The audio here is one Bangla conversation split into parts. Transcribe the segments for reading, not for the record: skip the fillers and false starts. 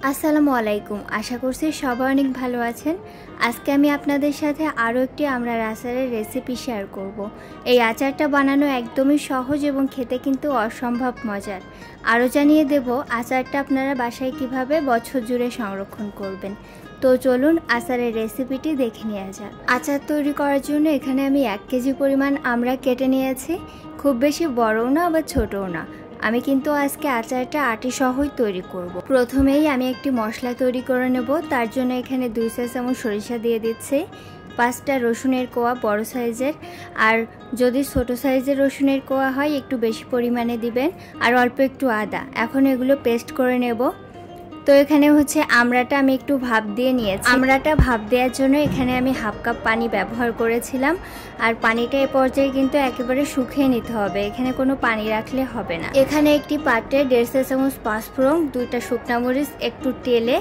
আসসালামু আলাইকুম। আশা করছি সবাই অনেক ভালো আছেন। আজকে আমি আপনাদের সাথে আরও একটি আমড়ার আচারের রেসিপি শেয়ার করব। এই আচারটা বানানো একদমই সহজ এবং খেতে কিন্তু অসম্ভব মজার। আরও জানিয়ে দেব আচারটা আপনারা বাসায় কিভাবে বছর জুড়ে সংরক্ষণ করবেন। তো চলুন আচারের রেসিপিটি দেখে নেওয়া যাক। আচার তৈরি করার জন্য এখানে আমি 1 কেজি পরিমাণ আমড়া কেটে নিয়েছি। খুব বেশি বড়ও না আবার ছোটও না। আমি কিন্তু আজকে আচারটা আটি সহই তৈরি করব। প্রথমেই আমি একটি মশলা তৈরি করে নেব। তার জন্য এখানে 2 চা চামচ সরিষা দিয়ে দিচ্ছি, 5টা রসুনের কোয়া বড় সাইজের, আর যদি ছোট সাইজের রসুনের কোয়া হয় একটু বেশি পরিমাণে দিবেন, আর অল্প একটু আদা। এখন এগুলো পেস্ট করে নেব। তো এখানে আমড়াটা আমি একটু ভাপ দিয়ে নিয়েছি। আমড়াটা ভাপ দেওয়ার জন্য এখানে আমি 1/2 কাপ পানি ব্যবহার করেছিলাম, আর পানিটা এ পর্যায়ে কিন্তু একেবারে শুকিয়ে নিতে হবে, এখানে কোনো পানি রাখলে হবে না। এখানে একটি পাত্রে 1.5 চা চামচ পাঁচফোড়ন, 2টা শুকনা মরিচ, একটু তেলে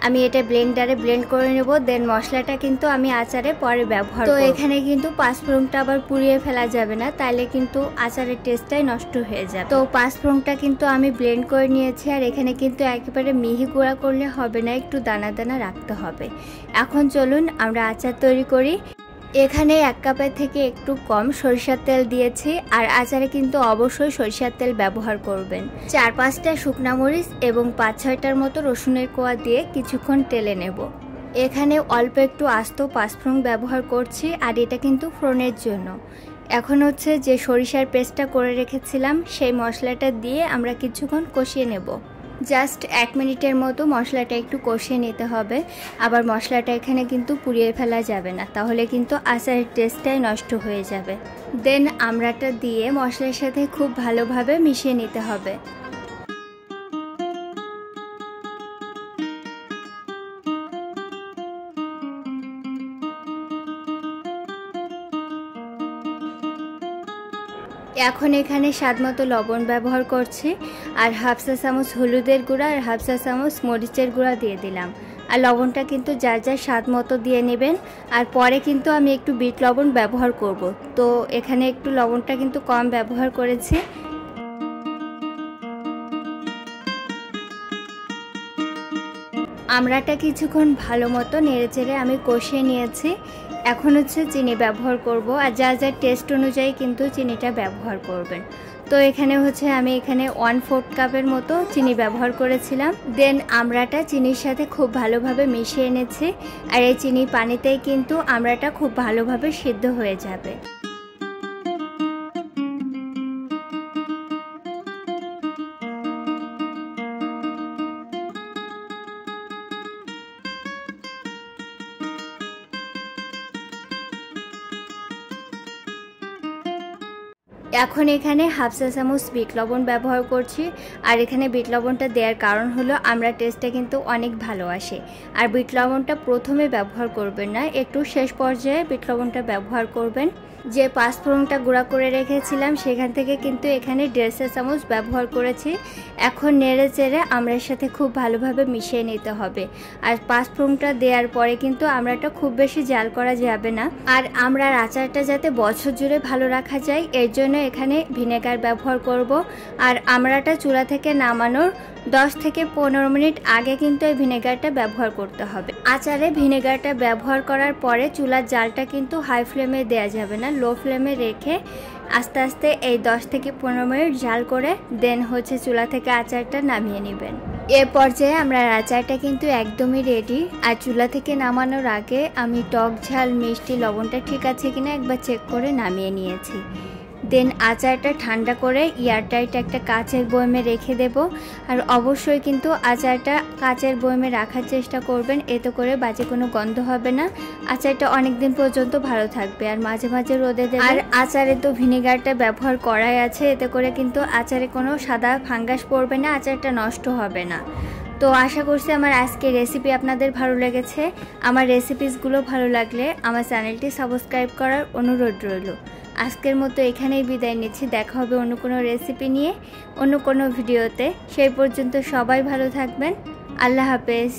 আমি এটা ব্লেন্ডারে ব্লেন্ড করে নেব। দেন মশলাটা কিন্তু আমি আচারে পরে ব্যবহার করব। তো এখানে কিন্তু পাঁচফোড়নটা আবার পুড়িয়ে ফেলা যাবে না, তাইলে কিন্তু আচারের টেস্টটাই নষ্ট হয়ে যাবে। তো পাঁচফোড়নটা কিন্তু আমি ব্লেন্ড করে নিয়েছি, আর এখানে কিন্তু একেবারে মিহি গুঁড়া করলে হবে না, একটু দানা দানা রাখতে হবে। এখন চলুন আমরা আচার তৈরি করি। এখানে 1 কাপের থেকে একটু কম সরিষার তেল দিয়েছি, আর আচারে কিন্তু অবশ্যই সরিষার তেল ব্যবহার করবেন। 4-5টা শুকনা মরিচ এবং 5-6টার মতো রসুনের কোয়া দিয়ে কিছুক্ষণ তেলে নেব। এখানে অল্প একটু আস্ত পাঁচফোড়ন ব্যবহার করছি, আর এটা কিন্তু ফোড়নের জন্য। এখন যে সরিষার পেস্টটা করে রেখেছিলাম সেই মশলাটা দিয়ে আমরা কিছুক্ষণ কষিয়ে নেব। জাস্ট 1 মিনিটের মতো মশলাটা একটু কষিয়ে নিতে হবে। আবার মশলাটা এখানে কিন্তু পুড়িয়ে ফেলা যাবে না, তাহলে কিন্তু আচারের টেস্টটাই নষ্ট হয়ে যাবে। দেন আমড়াটা দিয়ে মশলার সাথে খুব ভালোভাবে মিশিয়ে নিতে হবে। এখন এখানে স্বাদমতো লবণ ব্যবহার করছি, আর 1/2 চা চামচ হলুদের গুঁড়া আর 1/2 চা চামচ মরিচের গুঁড়া দিয়ে দিলাম। আর লবণটা কিন্তু যার যার স্বাদ মতো দিয়ে নেবেন। আর পরে কিন্তু আমি একটু বিট লবণ ব্যবহার করব, তো এখানে একটু লবণটা কিন্তু কম ব্যবহার করেছি। আমড়াটা কিছুক্ষণ ভালো মতো নেড়েচেড়ে আমি কষিয়ে নিয়েছি। এখন চিনি ব্যবহার করব, আর যার যার টেস্ট অনুযায়ী কিন্তু চিনিটা ব্যবহার করবেন। তো এখানে আমি এখানে 1/4 কাপের মতো চিনি ব্যবহার করেছিলাম। দেন আমড়াটা চিনির সাথে খুব ভালোভাবে মিশিয়ে এনেছি, আর এই চিনি পানিতেই কিন্তু আমড়াটা খুব ভালোভাবে সিদ্ধ হয়ে যাবে। এখন এখানে 1/2 চা চামচ বিট লবণ ব্যবহার করছি, আর এখানে বিট লবণটা দেওয়ার কারণ হলো আমরা টেস্টটা কিন্তু অনেক ভালো আসে। আর বিট লবণটা প্রথমে ব্যবহার করবেন না, একটু শেষ পর্যায়ে বিট লবণটা ব্যবহার করবেন। যে পাঁচফোড়নটা গুঁড়া করে রেখেছিলাম সেখান থেকে কিন্তু এখানে 1.5 চা চামচ ব্যবহার করেছি। এখন নেড়ে চেড়ে আমড়ার সাথে খুব ভালোভাবে মিশিয়ে নিতে হবে। আর পাঁচফোড়নটা দেওয়ার পরে কিন্তু আমড়াটা খুব বেশি জাল করা যাবে না। আর আমড়ার আচারটা যাতে বছর জুড়ে ভালো রাখা যায় এর জন্য এখানে ভিনেগার ব্যবহার করব। আর আমড়াটা চুলা থেকে নামানোর 10 থেকে 15 মিনিট আগে কিন্তু এই ভিনেগারটা ব্যবহার করতে হবে। আচারে ভিনেগারটা ব্যবহার করার পরে চুলার জালটা কিন্তু হাই ফ্লেমে দেওয়া যাবে না, লো ফ্লেমে রেখে আস্তে আস্তে এই 10 থেকে 15 মিনিট জাল করে দেন চুলা থেকে আচারটা নামিয়ে নেবেন। এর পর্যায়ে আমরা আচারটা কিন্তু একদমই রেডি। আর চুলা থেকে নামানোর আগে আমি টক ঝাল মিষ্টি লবণটা ঠিক আছে কিনা একবার চেক করে নামিয়ে নিয়েছি। দেন আচারটা ঠান্ডা করে এয়ারটাইট একটা কাচের বয়মে রেখে দেব। আর অবশ্যই কিন্তু আচারটা কাচের বয়মে রাখার চেষ্টা করবেন, এতে করে বাজে কোনো গন্ধ হবে না, আচারটা অনেক দিন পর্যন্ত ভালো থাকবে। আর মাঝে মাঝে রোদে দেবেন। আর আচারে তো ভিনেগারটা ব্যবহার করাই আছে, এতে করে কিন্তু আচারে কোনো সাদা ফাঙ্গাস পড়বে না, আচারটা নষ্ট হবে না। তো আশা করছি আমার আজকের রেসিপি আপনাদের ভালো লেগেছে। আমার রেসিপিসগুলো ভালো লাগলে আমার চ্যানেলটি সাবস্ক্রাইব করার অনুরোধ রইল। আজকের মতো এখানেই বিদায় নিচ্ছি। দেখা হবে অন্য কোনো রেসিপি নিয়ে অন্য কোনো ভিডিওতে। সেই পর্যন্ত সবাই ভালো থাকবেন। আল্লাহ হাফেজ।